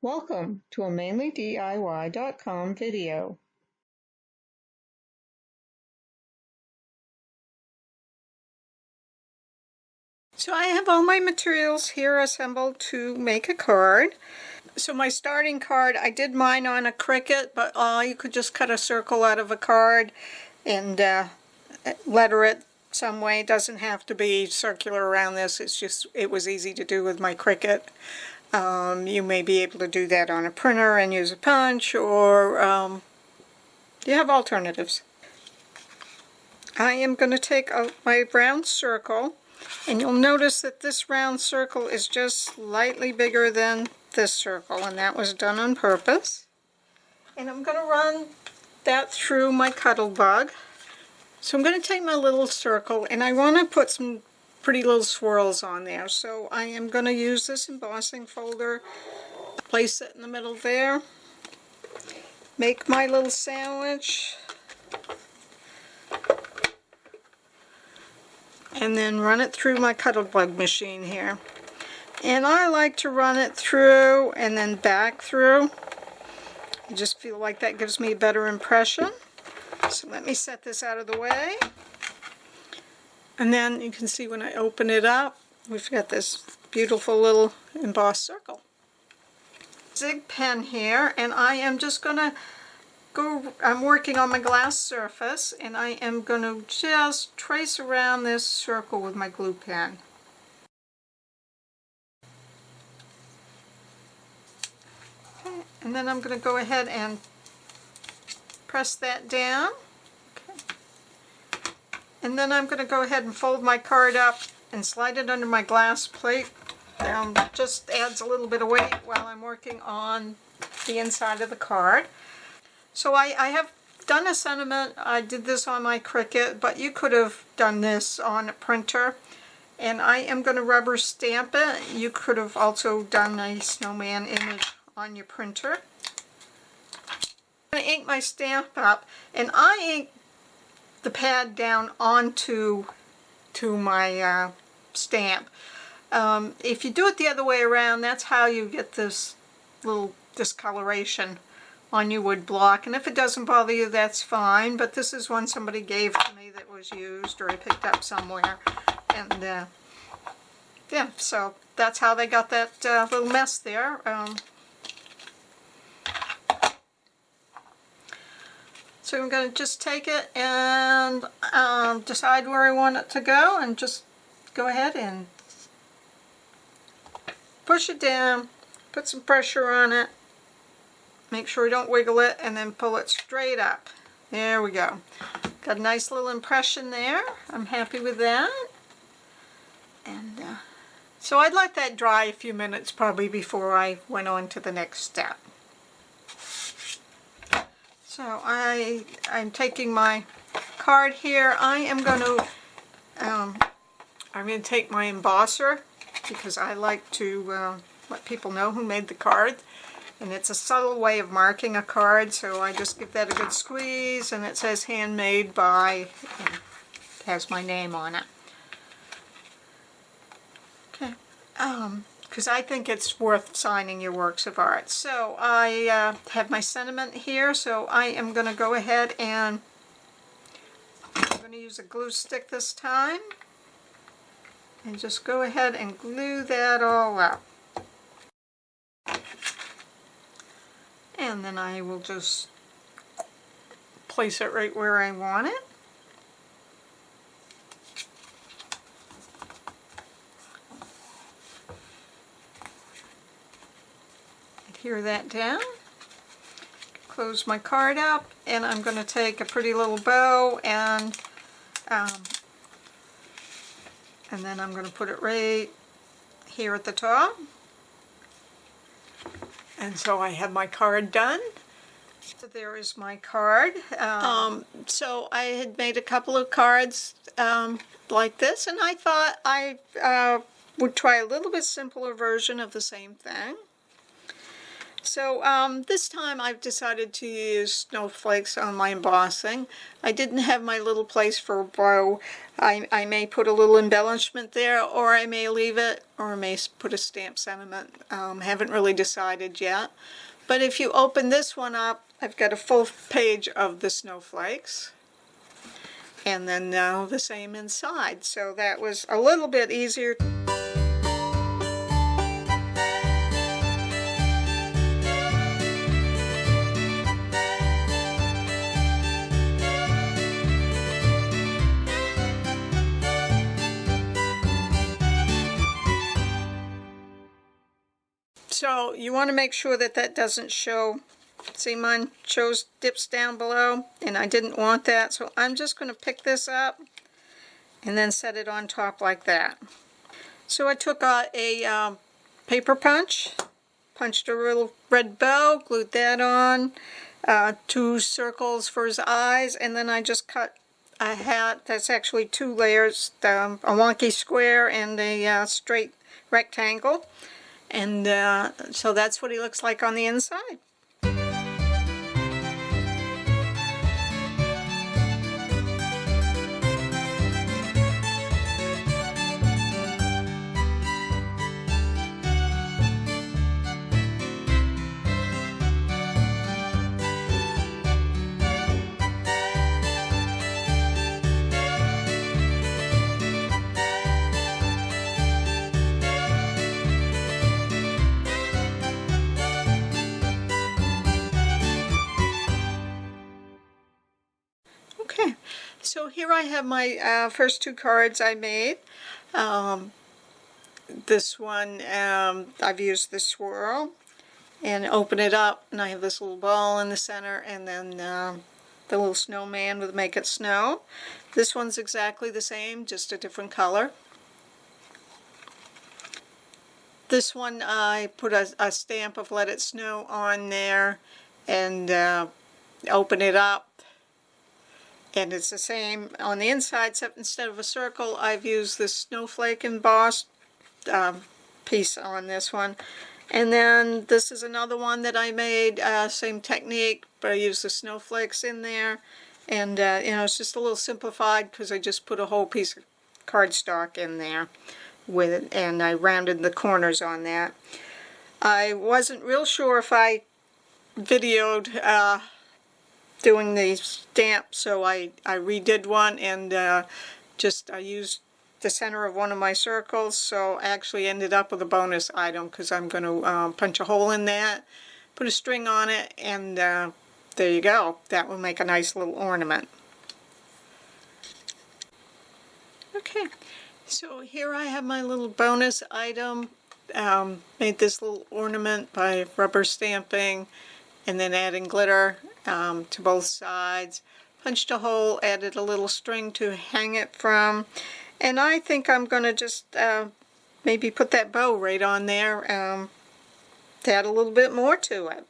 Welcome to a mainlydiy.com video. So I have all my materials here assembled to make a card. So my starting card, I did mine on a Cricut, but you could just cut a circle out of a card and letter it some way. It doesn't have to be circular around this. It was easy to do with my Cricut. You may be able to do that on a printer and use a punch, or you have alternatives. I am going to take my round circle, and you'll notice that this round circle is just slightly bigger than this circle, and that was done on purpose. And I'm going to run that through my Cuttlebug. So I'm going to take my little circle, and I want to put some pretty little swirls on there. So I am going to use this embossing folder, place it in the middle there, make my little sandwich, and then run it through my Cuttlebug machine here. And I like to run it through and then back through. I just feel like that gives me a better impression. So let me set this out of the way. And then you can see when I open it up, we've got this beautiful little embossed circle. Zig pen here, and I am just going to I'm working on my glass surface, and I am going to just trace around this circle with my glue pen. Okay, and then I'm going to go ahead and press that down. And then I'm going to go ahead and fold my card up and slide it under my glass plate. Just adds a little bit of weight while I'm working on the inside of the card. So I have done a sentiment. I did this on my Cricut, but you could have done this on a printer. And I am going to rubber stamp it. You could have also done a snowman image on your printer. I'm going to ink my stamp up, and I ink the pad down onto my stamp. If you do it the other way around, that's how you get this little discoloration on your wood block. And if it doesn't bother you, that's fine. But this is one somebody gave to me that was used, or I picked up somewhere. And yeah, so that's how they got that little mess there. So I'm going to just take it and decide where I want it to go, and just go ahead and push it down, put some pressure on it, make sure you don't wiggle it, and then pull it straight up. There we go. Got a nice little impression there. I'm happy with that. And so I'd let that dry a few minutes probably before I went on to the next step. So I'm taking my card here. I'm going to take my embosser, because I like to let people know who made the card. And it's a subtle way of marking a card, so I just give that a good squeeze, and it says handmade by, and it has my name on it. Okay. Because I think it's worth signing your works of art. So I have my sentiment here, so I am going to go ahead and I'm going to use a glue stick this time, and just go ahead and glue that all up. And then I will just place it right where I want it. Adhere that down. Close my card up, and I'm going to take a pretty little bow, and then I'm going to put it right here at the top. And so I have my card done. So there is my card. So I had made a couple of cards like this, and I thought I would try a little bit simpler version of the same thing. So this time I've decided to use snowflakes on my embossing. I didn't have my little place for a bow. I may put a little embellishment there, or I may leave it, or I may put a stamp sentiment. Haven't really decided yet. But if you open this one up, I've got a full page of the snowflakes. And then the same inside. So that was a little bit easier. So you want to make sure that that doesn't show. See, mine dips down below, and I didn't want that, so I'm just going to pick this up and then set it on top like that. So I took a paper punch, punched a little red bow, glued that on, 2 circles for his eyes, and then I just cut a hat that's actually 2 layers, a wonky square and a straight rectangle. And so that's what he looks like on the inside. Okay, so here I have my first 2 cards I made. This one, I've used the swirl, and open it up, and I have this little ball in the center, and then the little snowman with Make It Snow. This one's exactly the same, just a different color. This one I put a stamp of Let It Snow on there, and open it up. And it's the same on the inside, except instead of a circle, I've used this snowflake embossed piece on this one. And then this is another one that I made, same technique, but I used the snowflakes in there. And you know, it's just a little simplified because I just put a whole piece of cardstock in there with it, and I rounded the corners on that. I wasn't real sure if I videoed doing the stamp, so I redid one, and I used the center of one of my circles, so I actually ended up with a bonus item because I'm going to punch a hole in that, put a string on it, and there you go. That will make a nice little ornament. Okay, so here I have my little bonus item. Made this little ornament by rubber stamping and then adding glitter to both sides. Punched a hole, added a little string to hang it from, and I think I'm going to just maybe put that bow right on there to add a little bit more to it.